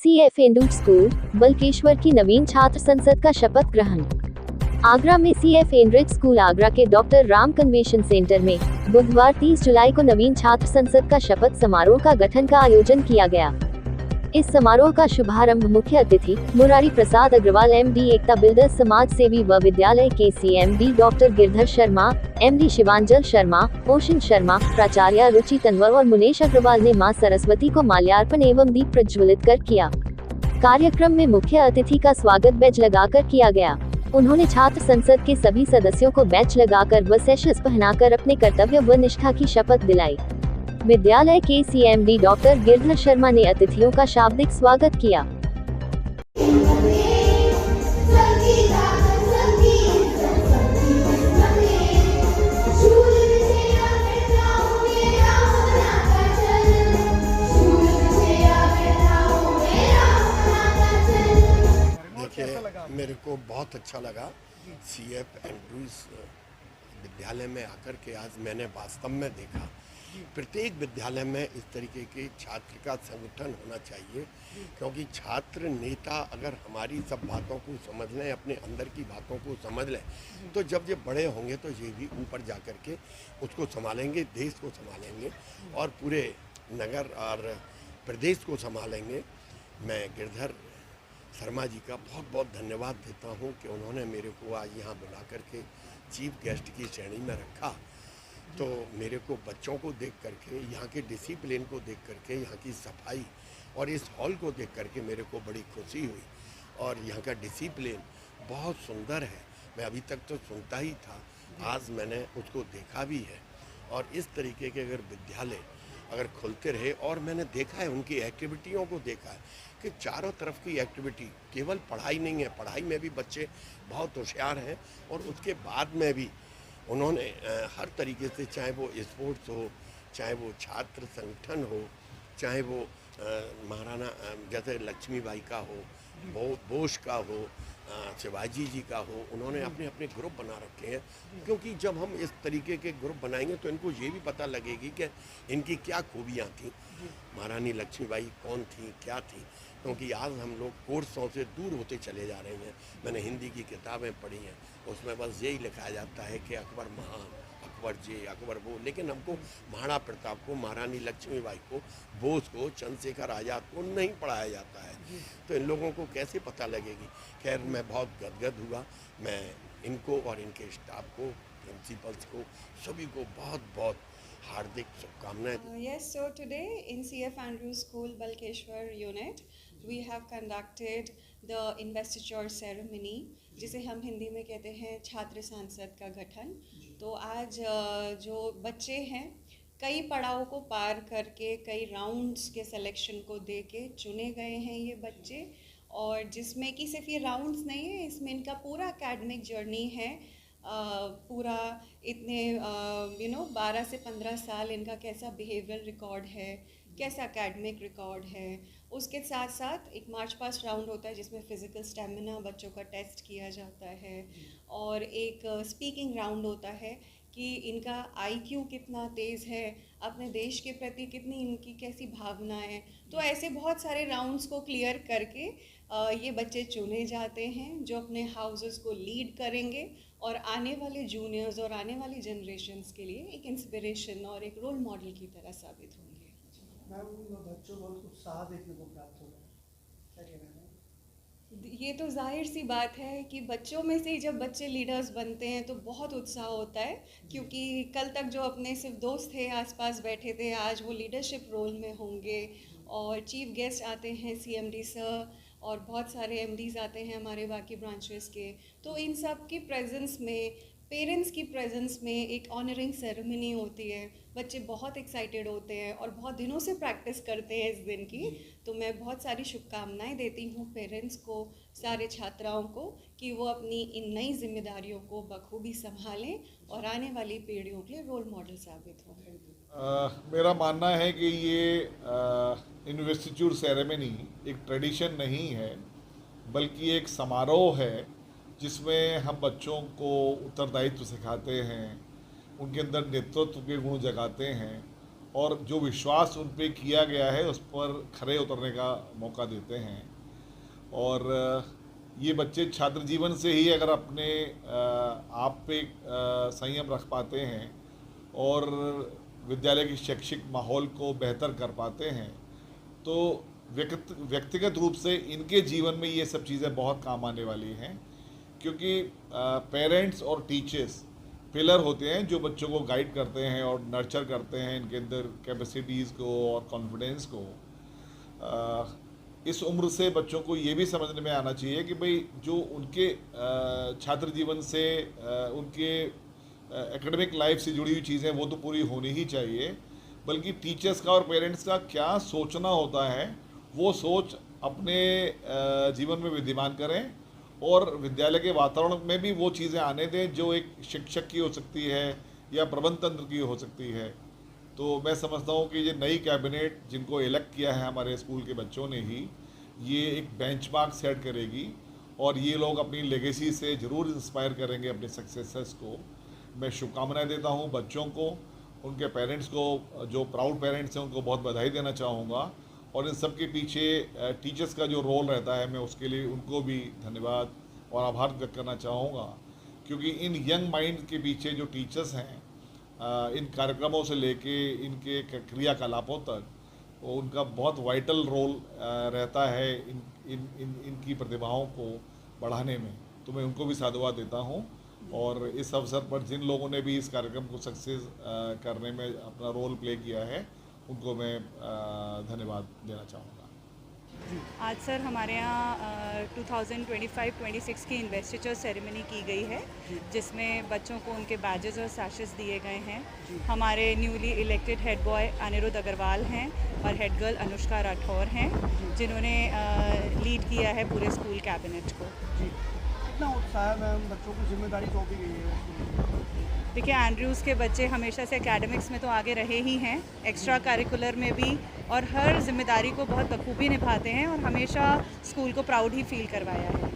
CF Andrew school Balkeshwar की नवीन छात्र संसद का शपथ ग्रहण। आगरा में CF एंड्रिज स्कूल आगरा के डॉक्टर राम कन्वेंशन सेंटर में बुधवार 30 जुलाई को नवीन छात्र संसद का शपथ समारोह का गठन का आयोजन किया गया। इस समारोह का शुभारंभ मुख्य अतिथि मुरारी प्रसाद अग्रवाल MD एकता बिल्डर्स समाज सेवी व विद्यालय के CMD doctor Girdhar Sharma, MD Shivanjal Sharma, Ocean Sharma, प्राचार्य रुचि तंवर और मुनेश अग्रवाल ने मां सरस्वती को माल्यार्पण एवं दीप प्रज्वलित कर किया। कार्यक्रम में मुख्य अतिथि का स्वागत बैज लगाकर किया गया। उन्होंने छात्र संसद के सभी सदस्यों को बैच लगाकर व सैशस पहनाकर अपने कर्तव्य व निष्ठा की शपथ दिलाई। विद्यालय के CMD डॉक्टर गिरधर शर्मा ने अतिथियों का शाब्दिक स्वागत किया। देखिए, मेरे को बहुत अच्छा लगा CF एंड्रूज विद्यालय में आकर के आज मैंने वास्तव में देखा प्रत्येक विद्यालय में इस तरीके के छात्र का संगठन होना चाहिए, क्योंकि छात्र नेता अगर हमारी सब बातों को समझ लें, अपने अंदर की बातों को समझ लें, तो जब ये बड़े होंगे तो ये भी ऊपर जा कर के उसको संभालेंगे, देश को संभालेंगे और पूरे नगर और प्रदेश को संभालेंगे। मैं गिरधर शर्मा जी का बहुत बहुत धन्यवाद देता हूँ कि उन्होंने मेरे को आज यहाँ बुला कर के चीफ गेस्ट की श्रेणी में रखा। तो मेरे को बच्चों को देख करके, यहाँ के डिसिप्लिन को देख करके, यहाँ की सफाई और इस हॉल को देख करके मेरे को बड़ी खुशी हुई। और यहाँ का डिसिप्लिन बहुत सुंदर है। मैं अभी तक तो सुनता ही था, आज मैंने उसको देखा भी है। और इस तरीके के अगर विद्यालय अगर खुलते रहे, और मैंने देखा है उनकी एक्टिविटियों को देखा है कि चारों तरफ की एक्टिविटी, केवल पढ़ाई नहीं है, पढ़ाई में भी बच्चे बहुत होशियार हैं और उसके बाद में भी उन्होंने हर तरीके से, चाहे वो स्पोर्ट्स हो, चाहे वो छात्र संगठन हो, चाहे वो महाराणा जैसे लक्ष्मीबाई का हो, बोस का हो, शिवाजी जी का हो, उन्होंने अपने अपने ग्रुप बना रखे हैं। क्योंकि जब हम इस तरीके के ग्रुप बनाएंगे तो इनको ये भी पता लगेगी कि इनकी क्या खूबियाँ थी, महारानी लक्ष्मीबाई कौन थी, क्या थी। क्योंकि आज हम लोग कोर्सों से दूर होते चले जा रहे हैं। मैंने हिंदी की किताबें पढ़ी हैं, उसमें बस यही लिखा जाता है कि अकबर महान, अकबर जी, अकबर वो, लेकिन हमको महाराणा प्रताप को, महारानी लक्ष्मीबाई को, बोस को, चंद्रशेखर आज़ाद को नहीं पढ़ाया जाता है। तो इन लोगों को कैसे पता लगेगी। खैर, मैं बहुत गदगद हुआ। मैं इनको और इनके स्टाफ को, प्रिंसिपल्स को, सभी को बहुत बहुत हार्दिक शुभकामनाएं। Yes, so today in CF Andrews School Balkeshwar unit we have conducted the investiture ceremony, जिसे हम हिंदी में कहते हैं छात्र संसद का गठन। तो आज जो बच्चे हैं, कई पड़ाव को पार करके, कई राउंड्स के सिलेक्शन को दे के चुने गए हैं ये बच्चे, और जिसमें कि सिर्फ ये राउंड्स नहीं है, इसमें इनका पूरा एकेडमिक जर्नी है। पूरा इतने 12 से 15 साल इनका कैसा बिहेवियर रिकॉर्ड है, कैसा एकेडमिक रिकॉर्ड है। उसके साथ साथ एक मार्च पास्ट राउंड होता है जिसमें फ़िज़िकल स्टेमिना बच्चों का टेस्ट किया जाता है, और एक स्पीकिंग राउंड होता है कि इनका IQ कितना तेज़ है, अपने देश के प्रति कितनी इनकी कैसी भावनाएं। तो ऐसे बहुत सारे राउंड्स को क्लियर करके ये बच्चे चुने जाते हैं जो अपने हाउसेस को लीड करेंगे और आने वाले जूनियर्स और आने वाली जनरेशन्स के लिए एक इंस्पिरेशन और एक रोल मॉडल की तरह साबित होंगे। मैम, बच्चों बहुत उत्साह देखने को प्राप्त हो रहा है, क्या कहना है? ये तो जाहिर सी बात है कि बच्चों में से ही जब बच्चे लीडर्स बनते हैं तो बहुत उत्साह होता है, क्योंकि कल तक जो अपने सिर्फ दोस्त थे, आसपास बैठे थे, आज वो लीडरशिप रोल में होंगे। और चीफ गेस्ट आते हैं CMD सर, और बहुत सारे MDs आते हैं हमारे बाकी ब्रांचेस के। तो इन सब की प्रेजेंस में, पेरेंट्स की प्रेजेंस में एक ऑनरिंग सेरेमनी होती है। बच्चे बहुत एक्साइटेड होते हैं और बहुत दिनों से प्रैक्टिस करते हैं इस दिन की। तो मैं बहुत सारी शुभकामनाएं देती हूँ पेरेंट्स को, सारे छात्राओं को, कि वो अपनी इन नई जिम्मेदारियों को बखूबी संभालें और आने वाली पीढ़ियों के लिए रोल मॉडल साबित हों। मेरा मानना है कि ये इन्वेस्टिट्यूट सेरेमनी एक ट्रेडिशन नहीं है, बल्कि एक समारोह है जिसमें हम बच्चों को उत्तरदायित्व सिखाते हैं, उनके अंदर नेतृत्व के गुण जगाते हैं और जो विश्वास उन पे किया गया है उस पर खरे उतरने का मौका देते हैं। और ये बच्चे छात्र जीवन से ही अगर अपने आप पे संयम रख पाते हैं और विद्यालय के शैक्षिक माहौल को बेहतर कर पाते हैं तो व्यक्तिगत रूप से इनके जीवन में ये सब चीज़ें बहुत काम आने वाली हैं, क्योंकि पेरेंट्स और टीचर्स पिलर होते हैं जो बच्चों को गाइड करते हैं और नर्चर करते हैं इनके अंदर कैपेसिटीज़ को और कॉन्फिडेंस को। इस उम्र से बच्चों को ये भी समझने में आना चाहिए कि भाई जो उनके छात्र जीवन से उनके एकेडमिक लाइफ से जुड़ी हुई चीज़ें वो तो पूरी होनी ही चाहिए, बल्कि टीचर्स का और पेरेंट्स का क्या सोचना होता है वो सोच अपने जीवन में विद्यमान करें और विद्यालय के वातावरण में भी वो चीज़ें आने दें जो एक शिक्षक की हो सकती है या प्रबंध तंत्र की हो सकती है। तो मैं समझता हूँ कि ये नई कैबिनेट जिनको इलेक्ट किया है हमारे स्कूल के बच्चों ने ही, ये एक बेंचमार्क सेट करेगी और ये लोग अपनी लेगेसी से ज़रूर इंस्पायर करेंगे अपने सक्सेसर्स को। मैं शुभकामनाएं देता हूँ बच्चों को, उनके पेरेंट्स को, जो प्राउड पेरेंट्स हैं उनको बहुत बधाई देना चाहूँगा, और इन सब के पीछे टीचर्स का जो रोल रहता है मैं उसके लिए उनको भी धन्यवाद और आभार व्यक्त करना चाहूँगा, क्योंकि इन यंग माइंड के पीछे जो टीचर्स हैं इन कार्यक्रमों से लेके इनके क्रियाकलापों तक वो उनका बहुत वाइटल रोल रहता है इनकी प्रतिभाओं को बढ़ाने में। तो मैं उनको भी साधुवाद देता हूँ और इस अवसर पर जिन लोगों ने भी इस कार्यक्रम को सक्सेस करने में अपना रोल प्ले किया है उनको मैं धन्यवाद देना चाहूँगा। आज सर हमारे यहाँ 2025-26 की इन्वेस्टिचर सेरेमनी की गई है, जिसमें बच्चों को उनके बैजेस और सैशेस दिए गए हैं। हमारे newly elected head boy Anirudh Agarwal हैं और हेड गर्ल अनुष्का राठौर हैं, जिन्होंने लीड किया है पूरे स्कूल कैबिनेट को। कितना उत्साह है मैम, बच्चों को जिम्मेदारी सौंपी गई है? देखिए, एंड्रयूज़ के बच्चे हमेशा से एकेडमिक्स में तो आगे रहे ही हैं, एक्स्ट्रा करिकुलर में भी, और हर जिम्मेदारी को बहुत बखूबी निभाते हैं और हमेशा स्कूल को प्राउड ही फील करवाया है।